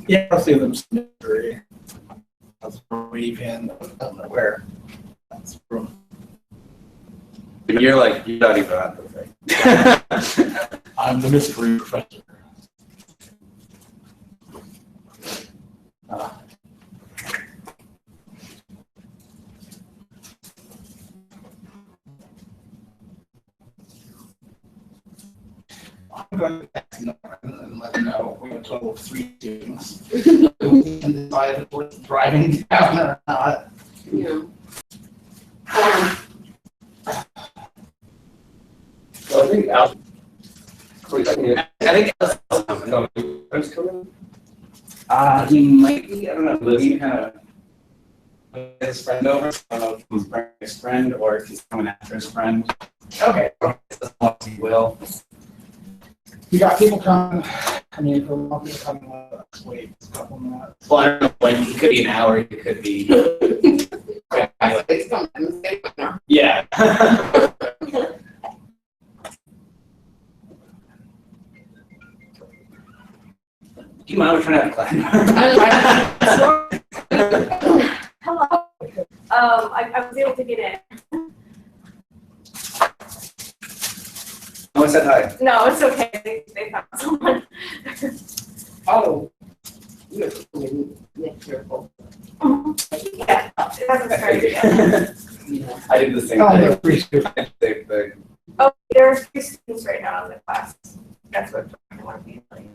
Yeah, I'll see them mystery. That's weave in. I don't know where. That's from. You're not even on the thing. I'm the mystery professor. I'm going to text Norman and let him know we have a total of 3 students. We can decide if we're driving down or not. Yeah. Well, I think Al. I think Al's coming. He might be. I don't know. Living kind of his friend over. I don't know if he's bringing his friend or if he's coming after his friend. Okay. He will. You got people coming. I mean, for more people coming, let's wait a couple minutes. Well, I don't know when. It could be an hour. It could be. It's coming. Yeah. Do you mind trying to have a Hello. I was able to get in. Oh, I said hi. No, it's okay. They found someone. Oh. You have to be careful. Yeah, it hasn't been very good yet. Yeah. I did the same Oh, thing. they're pretty stupid. Same thing. Oh, there are 3 students right now in the class. That's what I want to be like.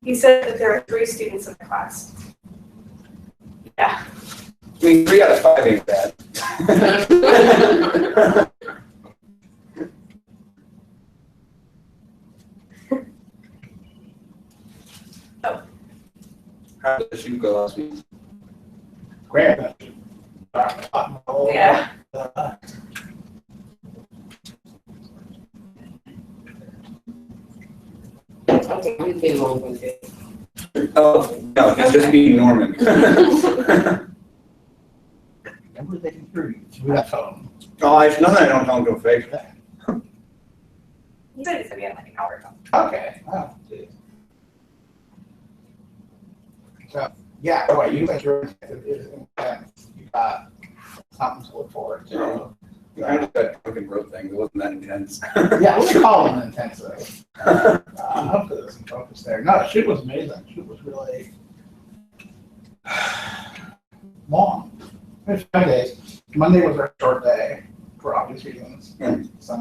He said that there are 3 students in the class. Yeah. I mean, 3 out of 5 ain't bad. Oh. How did the shoot go last week? Great. Yeah. Okay, I'm getting along with it. Oh, no, it's just being Norman. Remember they can hear you through that phone. Oh, it's nothing I don't tell him to go fake. He said it's going to be in like an hour ago. Okay. Oh, geez. So, yeah, boy, you think you're intense. You got something to look forward to. I just got fucking wrote things. It wasn't that intense. Yeah, we call them intensive. Hopefully there's some focus there. No, the shoot was amazing. The shoot was really long. It was 5 days. Monday was our short day for obvious reasons. So,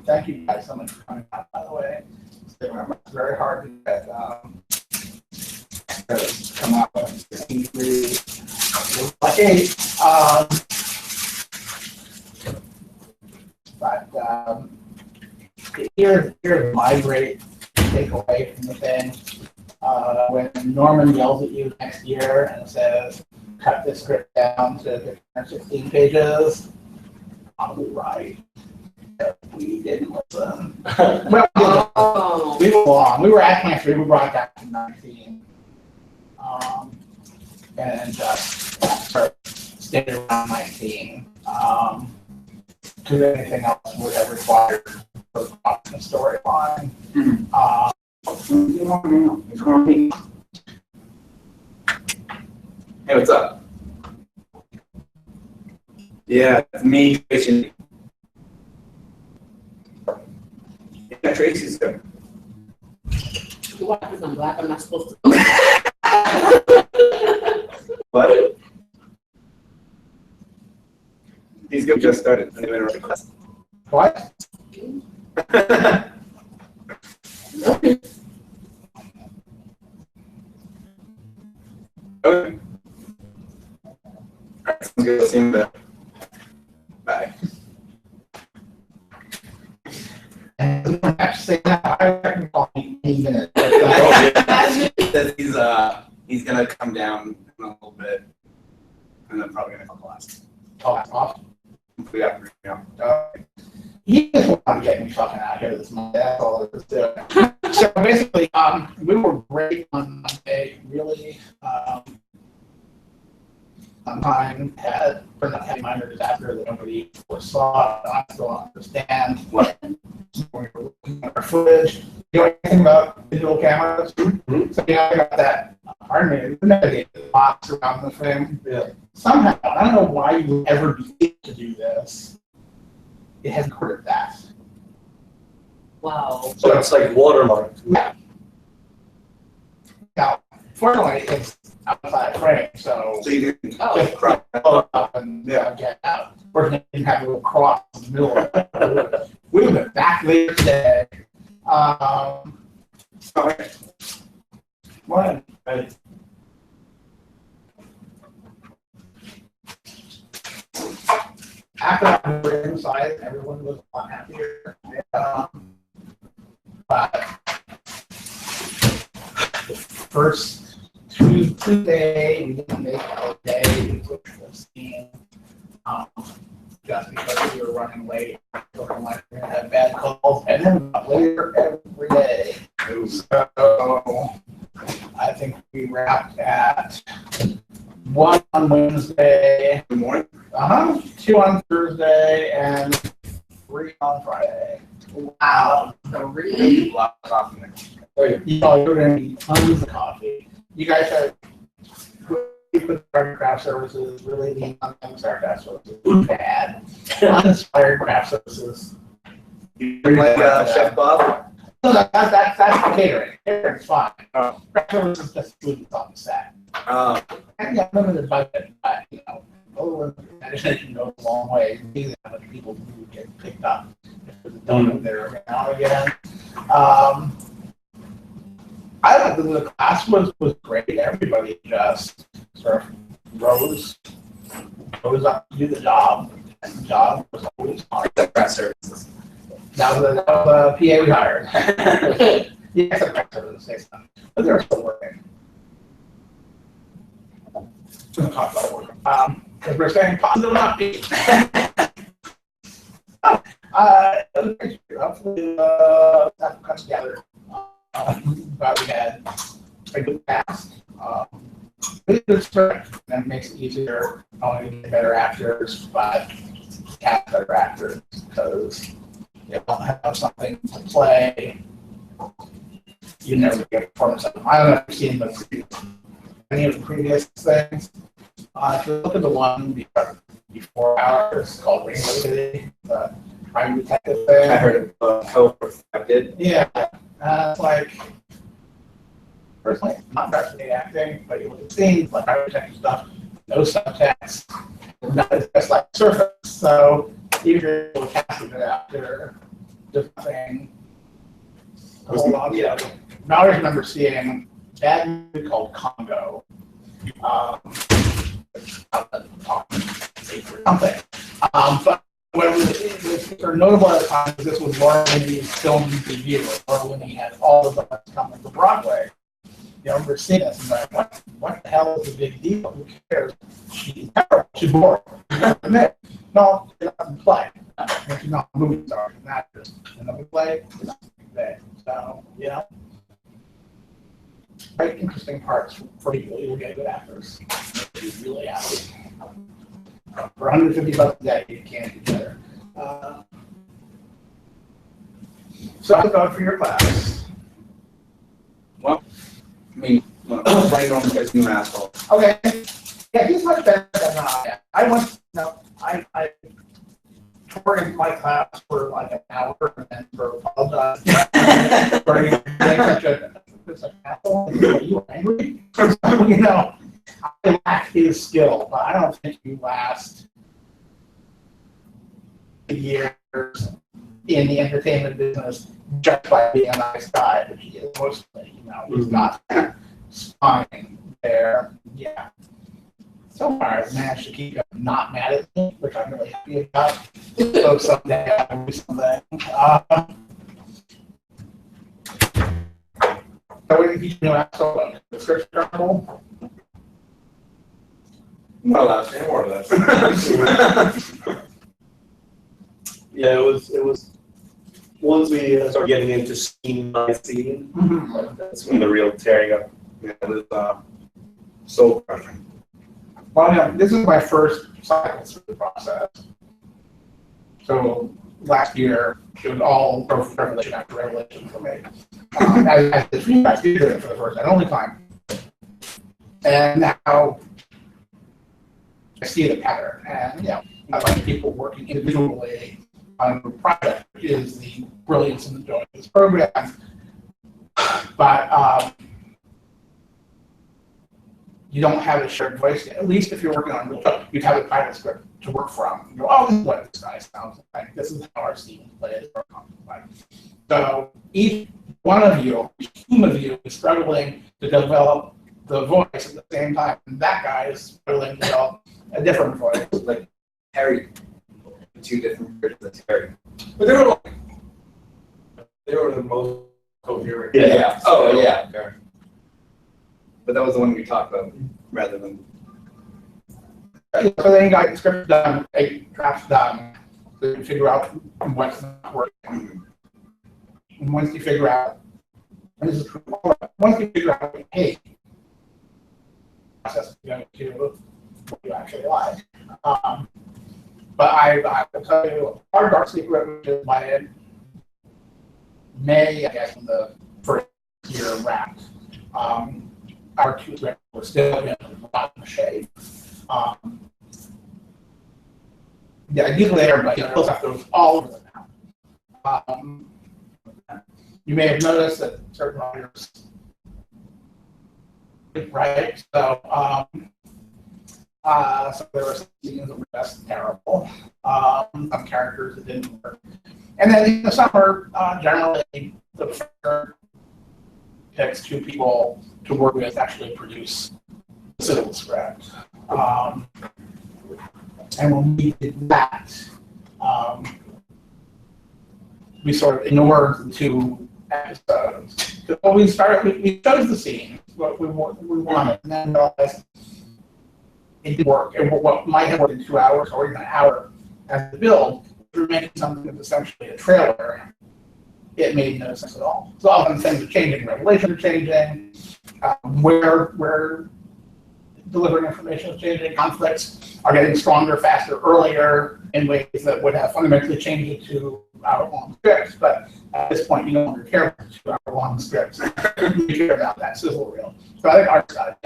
thank you guys so much for coming out, by the way. It's very hard to get come out with 63. Like 8. But here's my great takeaway from the thing. When Norman yells at you next year and says, cut this script down to 16 pages, probably right. We didn't listen. Well, we were long. We were at Hampshire. We brought that to 19. And just stayed around 19. Because anything else would have required a storyline. Hey, what's up? Yeah, it's me, Tracy. Yeah, Tracy's good. What? Because I'm black, I'm not supposed to. What? He's good. Just started. I didn't interrupt the class. What? Okay. All right, sounds good. See you there. Bye. And I have to say that I reckon call me any minute. He's gonna come down in a little bit, and then probably gonna come class. Oh, that's awesome. Yeah. He just wanted to get me fucking out here this Monday. That's all it was doing. So basically, we were great on Monday. Really, mine had pretty much heavy minor disaster that nobody foresaw. I still don't understand what we were looking at our footage. You know anything about digital cameras? photos. So yeah, I got that hardware box around the thing. Yeah. Somehow, I don't know why you would ever be able to do this. It has recorded that. Wow. So it's like watermark. Yeah. Now, fortunately, it's outside frame, so So you can just crop it up and get out. Fortunately, you didn't have a little cross in the middle of it. We would have been back later today. Sorry. What? After we were inside, everyone was a lot happier. But the first Tuesday, we didn't make our day, which was seen, just because we were running late. So I'm like, we're gonna have bad calls, and then we got later every day. So I think we wrapped at 1 on Wednesday. Good morning. 2 on Thursday, and 3 on Friday. Wow. Three? Lots of coffee. You know, you're going to need tons of coffee. You guys are with craft services, really lean on things our craft services. Bad. Uninspired craft services. You like Chef Bob? No, that's the catering. Catering's fine. Craft services is just food that's on the set. And yeah, limited budget, but you know, imagination goes a long way. These are the people who get picked up if there's a donut there every now and again. I thought the class was great. Everybody just sort of rose up to do the job, and the job was always hard. Except press services. That was a PA we hired. Yes, the press services say something, but they're still working. We'll talk about work. Because we're staying positive, not beat. Hopefully, that will come together. But we had a good cast. Really good script, and it makes it easier not only to get better actors, but cast better actors because you don't have something to play. You never get a performance of them. I don't know if you've seen any of the previous things. If you look at the one before ours called Rainbow City, the crime detective thing. I heard of co-perfected. Yeah, it's like, personally, not fascinating acting, but you look at scenes, like crime detective stuff, no subtext, it's just like surface. So even if you're casting it after, just nothing. Hold on, yeah. I always remember seeing a bad movie called Congo. Something. But what was notable at the time is this was Laura Linney's film debut. Laura Linney had all of us coming to Broadway. You know, we're seeing this and like, what the hell is the big deal? Who cares? She's terrible. She's boring. No, she doesn't play. She's not a movie star. She's an actress. And then we play, it's not big. So, you know. Very interesting parts for people who get good actors. You're really happy. For $150 a day, you can't do better. So I thought for your class. Well, I mean, right on as new asshole. Okay. Yeah, he's much better than I am. I went, I tore in my class for like an hour and then for apologize. For being such an asshole. Are you angry? You know, I lack his skill, but I don't think you last years in the entertainment business just by being a nice guy. But he is mostly, you know, he's got spine there. Yeah. So far, I've managed to keep him not mad at me, which I'm really happy about. So someday I'll do something. So what did you know after the search journal? More or less. More or less. Yeah, it was. Once we started getting into scene by scene, that's when the real tearing up. Yeah, it was soul crushing. Well, yeah, this is my first cycle through the process. So last year, it was all revelation after revelation for me. As the feedback speaker for the first and only time. And now I see the pattern. And I like people working individually on a project is the brilliance and the joy of this program. But you don't have a shared voice yet. At least if you're working on real stuff, you'd have a pilot script to work from. You go, oh, this is what this guy sounds like. This is how our Steven plays. Like. So each one of you, each team of you is struggling to develop the voice at the same time. And that guy is struggling to develop a different voice. Like Harry, two different versions of Harry. But they were the most coherent. Yeah. Oh, yeah. Fair. But that was the one we talked about rather than. So then you got the script done, a draft done, so you can figure out what's not working. And once you figure out, and this is true, once you figure out, hey, process is going to what you actually like. But I will tell you, our Dark Secret, which is by May, I guess, when the first year wrapped. Our two scripts were still in a lot of shape. The idea there, but those stuff goes all over the now. You may have noticed that certain writers, right? So, so there were some scenes that were just terrible. Some characters that didn't work. And then in the summer, generally, the first picks two people to work with actually produce the civil script. And when we did that, we sort of ignored the two episodes. When we started, we chose the scene, what we wanted, and then realized it didn't work. And what might have worked in 2 hours or even an hour as the build, we were making something that's essentially a trailer. It made no sense at all. So often things are changing, regulations are changing, where delivering information is changing, conflicts are getting stronger, faster, earlier in ways that would have fundamentally changed it to hour-long scripts. But at this point, you no longer care about 2 hour-long scripts. You care about that sizzle reel. So I think our side,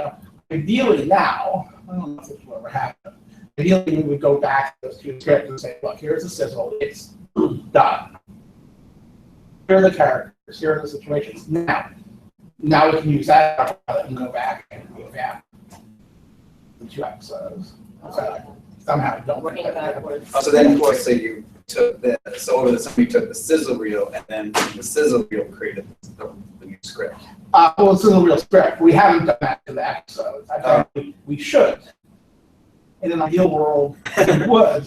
ideally now, I don't know if this will ever happen. Ideally, we would go back to those two scripts and say, look, here's the sizzle, it's done. Here are the characters, here are the situations. Now we can use that and go back and revamp the 2 episodes. So somehow don't Working backwards. So then, of course, you took so over the summer you took the sizzle reel, and then the sizzle reel created the new script. Well, the sizzle reel script. We haven't done that to the episodes. I think we should. In an ideal world, we would.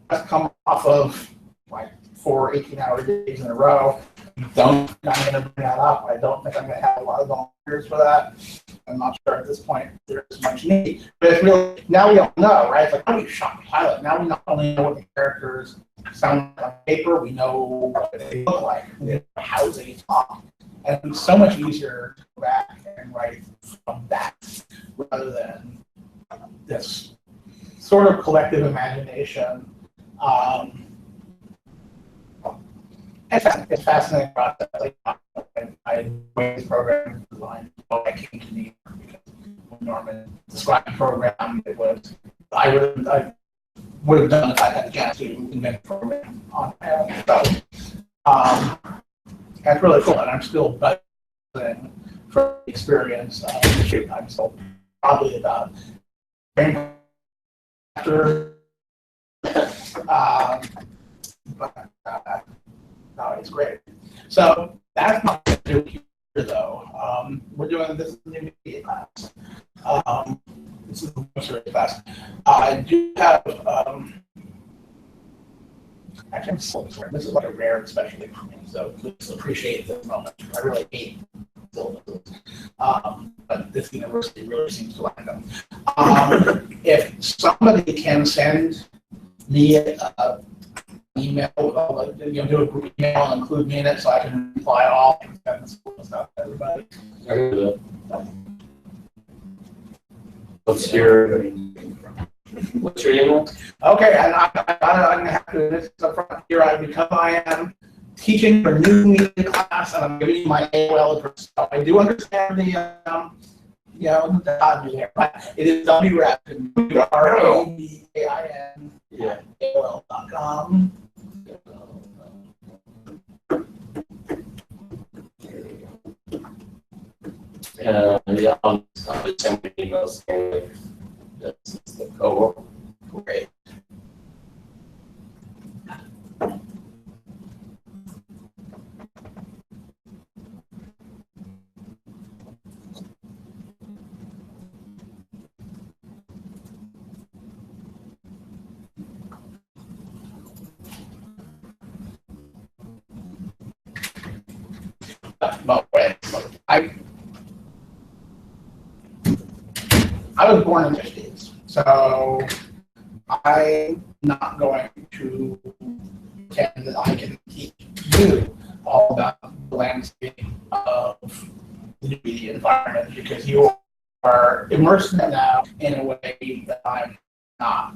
Let's come off of like 4 18-hour days in a row. I'm going to bring that up. I don't think I'm going to have a lot of volunteers for that. I'm not sure at this point there's much need. But it's really, now we all know, right? It's like, how do you shot the pilot? Now we not only know what the characters sound like on paper, we know what they look like, we know how they talk. And it's so much easier to go back and write from that rather than this sort of collective imagination. It's fascinating process. Like, I this program is designed. I came to New York because when Norman described the program, it was I would have done if I had a chance to invent a program on my own. So that's really cool, and I'm still buzzing for the experience. I'm still probably about after. But no, it's great. So that's not what we're doing here, though. We're doing this new media class. This is the most serious class. I do have, actually, I'm so sorry. This is like a rare, especially for me. So please appreciate this moment. I really hate syllabuses. But this university really seems to like them. If somebody can send me email, do a group email and include me in it so I can reply all and send stuff to everybody. Let's hear. What's your email? Okay, and I'm going to have to admit this up front here. Because I am teaching for new media class, and I'm giving you my AOL address. So I do understand the the dodgy there, but it is WRABKIN, WRABKIN, Yeah. AOL.com. Yeah, I'll send me emails. That's the code. Great. But wait, I was born in the 50s, so I'm not going to pretend that I can teach you all about the landscape of the media environment because you are immersed in it now in a way that I'm not.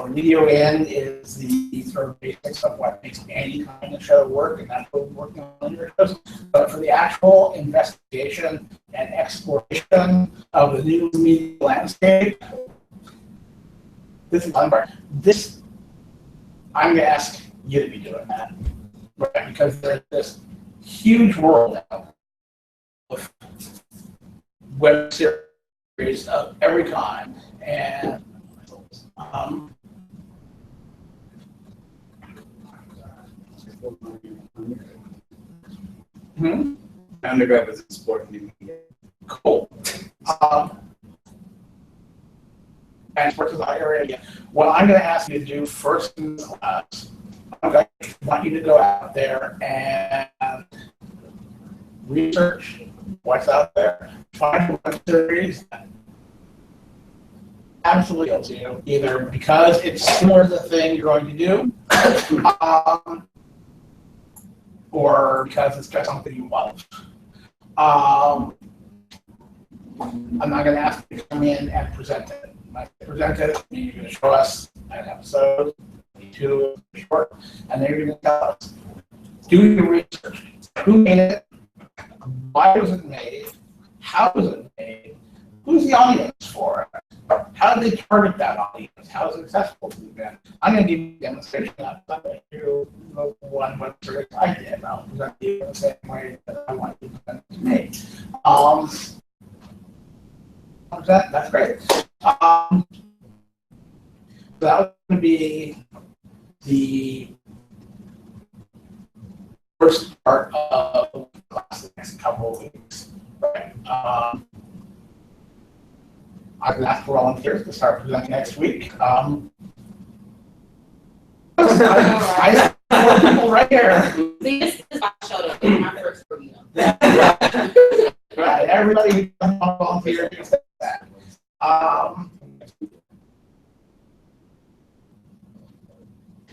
Video in is the sort of basics of what makes any kind of show work, and that's what we're working on your shows. But for the actual investigation and exploration of the new media landscape, this is fun part. I'm going to ask you to be doing that, right? Because there's this huge world now of web series of every kind, and My undergrad was in sport and media. cool. And sports is our area. What I'm going to ask you to do first in this class, I want you to go out there and research what's out there. Find a web series that absolutely appeals to you, either because it's similar to the thing you're going to do, or because it's just something you love. I'm not going to ask you to come in and present it. When I present it, you're going to show us an episode, 2 short, and then you're going to tell us, do your research. Who made it? Why was it made? How was it made? Who's the audience for it? How did they target that audience? How successful has it been? I'm going to give you a demonstration of that. The one web series I did. I'll present you in the same way that I want you to present it to me. That's great. So that was going to be the first part of the class the next couple of weeks. Right. I've been asked for volunteers to start presenting next week. I have 4 people right here. See, this is why I showed up in my first review. Right, everybody who doesn't want to volunteer can say that.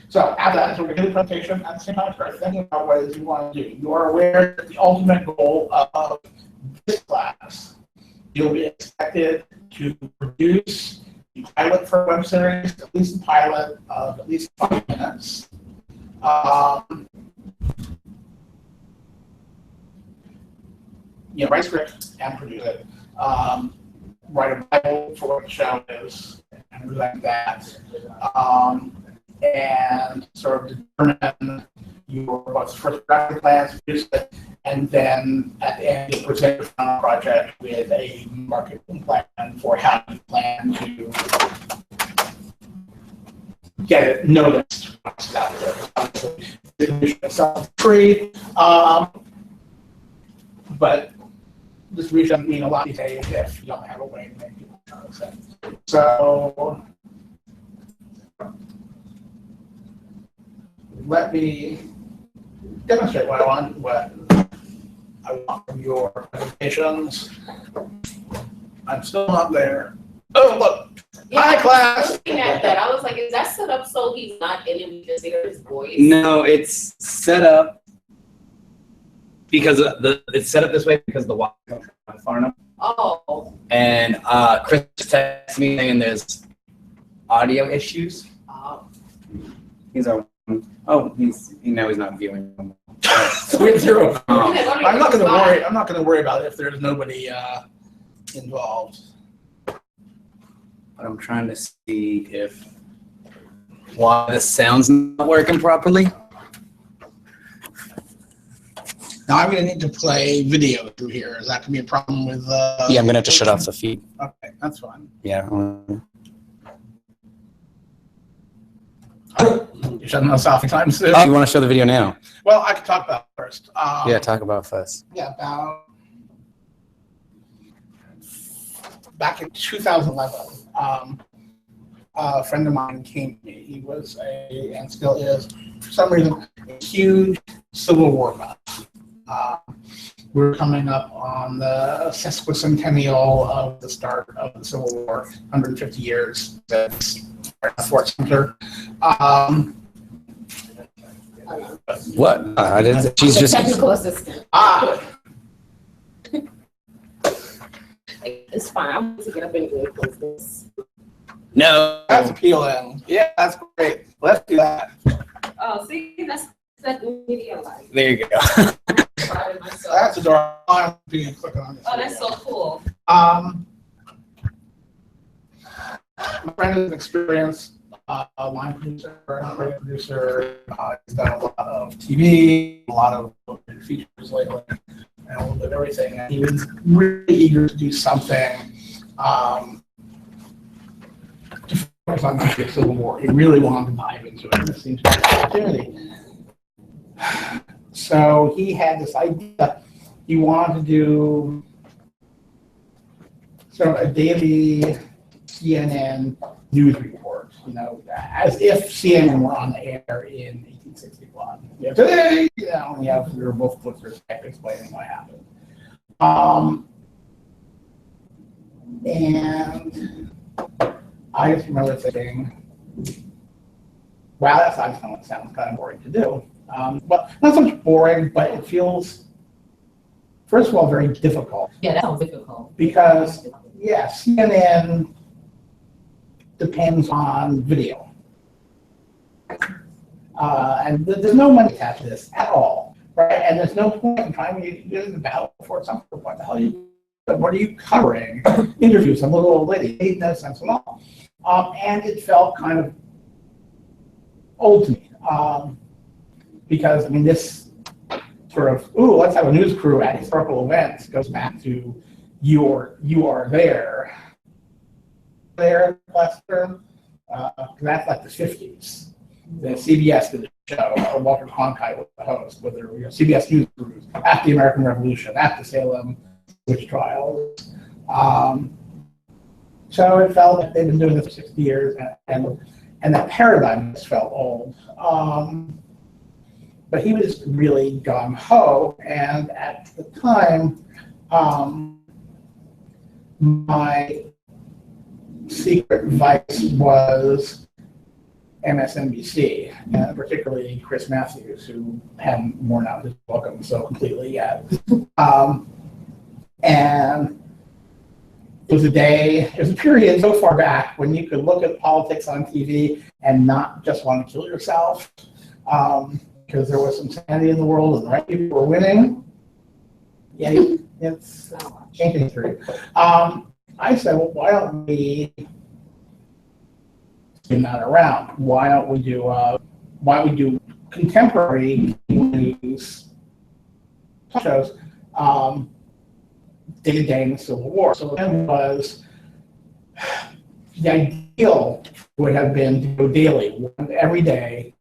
So after that, so we're going to do the presentation at the same time. Start thinking about what it is you want to do. You are aware that the ultimate goal of this class, you'll be expected to produce a pilot for a web series, at least a pilot of at least 5 minutes. Write a script and produce it. Write a Bible for what the show is and present that. And sort of determine what's the first production plans, produce it, and then at the end you present your final project with a marketing plan for how you plan to get it noticed once it's out there. It's not free, but this reach doesn't mean a lot these days if you don't have a way to make people notice it. So let me demonstrate what I want from your presentations. I'm still not there. Oh, look. Yeah, Hi, class. Looking at that, I was like, is that set up so he's not in it, we just hear his voice? No, it's set up because it's set up this way because the Wi-Fi don't come far enough. Oh. And Chris texted me saying there's audio issues. He's our. Oh, he's not viewing. We're zero. I'm not gonna Fine. worry. I'm not gonna worry about it if there's nobody involved. But I'm trying to see if why the sound's not working properly. Now I'm gonna need to play video through here. Is that gonna be a problem with? Yeah, I'm gonna have to shut off the feed. Okay, that's fine. Yeah. You're shutting us off anytime soon. Oh, you want to show the video now? Well, I can talk about it first. Yeah, talk about it first. Yeah, about back in 2011, a friend of mine came to me. He was and still is, for some reason, a huge Civil War buff. We're coming up on the sesquicentennial of the start of the Civil War, 150 years since Fort Sumter. What? I didn't. She's The just. technical assistant. It's fine. I'm going to get up anyway because this. No. That's appealing. Yeah, that's great. Let's do that. Oh, see, that's media life. There you go. That's adorable. I'm being quick on this. Oh, that's so cool. My friend is an experienced line producer, radio producer. He's done a lot of TV, a lot of features lately, and a little bit of everything. And he was really eager to do something to focus on the Civil War. He really wanted to dive into it. This seems to be an opportunity. So he had this idea. He wanted to do sort of a daily CNN news report, as if CNN were on the air in 1861. Today, we were both Blitzers explaining what happened. And I just remember thinking, wow, that sounds kind of boring to do. Well, not so much boring, but it feels, first of all, very difficult. Yeah, that sounds difficult. Because, yeah, CNN depends on video. And there's no money attached to this at all, right? And there's no point in trying to get in the battle for something. What the hell what are you covering? Interviews, some little old lady, made no sense at all. And it felt kind of old to me. Because, this sort of, let's have a news crew at historical events goes back to you are there. There last term, that's like the 50s. The CBS did a show, Walter Cronkite was the host, with their CBS News crews at the American Revolution, at the Salem witch trials. So it felt like they've been doing this for 60 years, and that paradigm just felt old. But he was really gung-ho, and at the time, my secret vice was MSNBC, and particularly Chris Matthews, who hadn't worn out his welcome so completely yet. And it was a period so far back when you could look at politics on TV and not just want to kill yourself, because there was some sanity in the world and the right people were winning. Yeah, it's changing through. I said, well, why don't we spin that around? Why don't we do contemporary news talk shows day to day in the Civil War? So then was the ideal would have been to go daily, every day.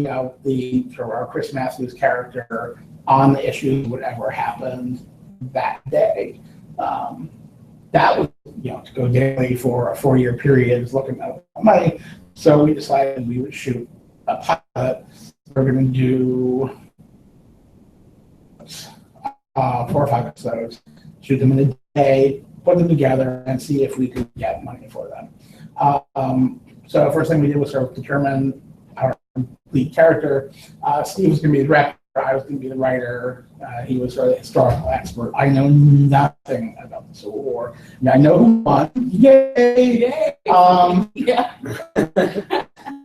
Our Chris Matthews character on the issues, whatever happened that day. That was, to go daily for a 4-year period is looking at money. So we decided we would shoot a pilot. We're going to do 4 or 5 episodes, shoot them in a day, put them together, and see if we could get money for them. So first thing we did was sort of determine our lead character. Steve was going to be the director. I was going to be the writer. He was sort of the historical expert. I know nothing about the Civil War. I mean, I know who won. Yay! Yay. Yeah.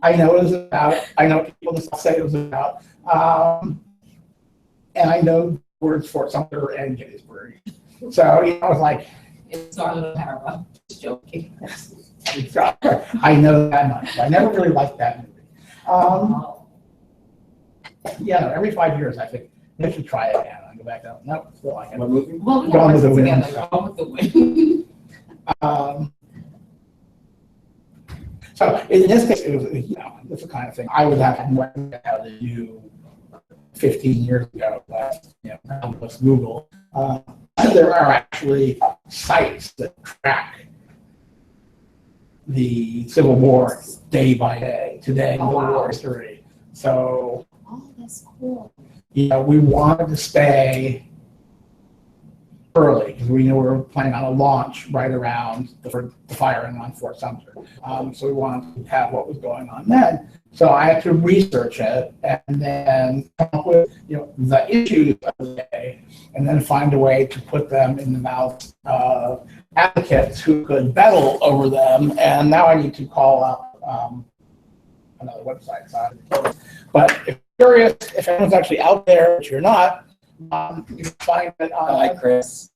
I know what it was about. I know what people just say it was about. And I know words for Sumter and Gettysburg. So, you know, I was like, It's our little paragraph. Just joking. I know that much. I never really liked that movie. Yeah, no, every 5 years I think they should try it again. I go back down. Nope, still like it. What movie? Well, we Gone gotta with the work Wind. together. Gone with the wind. So in this case, it was, you know, it's the kind of thing I would have had how to do 15 years ago. You know, now with Google. There are actually sites that track the Civil War day by day, today, Oh, the wow. war history. So, Oh, that's cool. you know, we wanted to stay early because we knew we were planning on a launch right around the firing on Fort Sumter. So we wanted to have what was going on then. So I had to research it and then come up with, you know, the issues of the day, and then find a way to put them in the mouths of advocates who could battle over them. And now I need to call up another website. But if you're curious, if anyone's actually out there, which you're not, you can find it on Hi, Chris.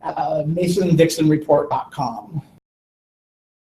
MasonDixonReport.com.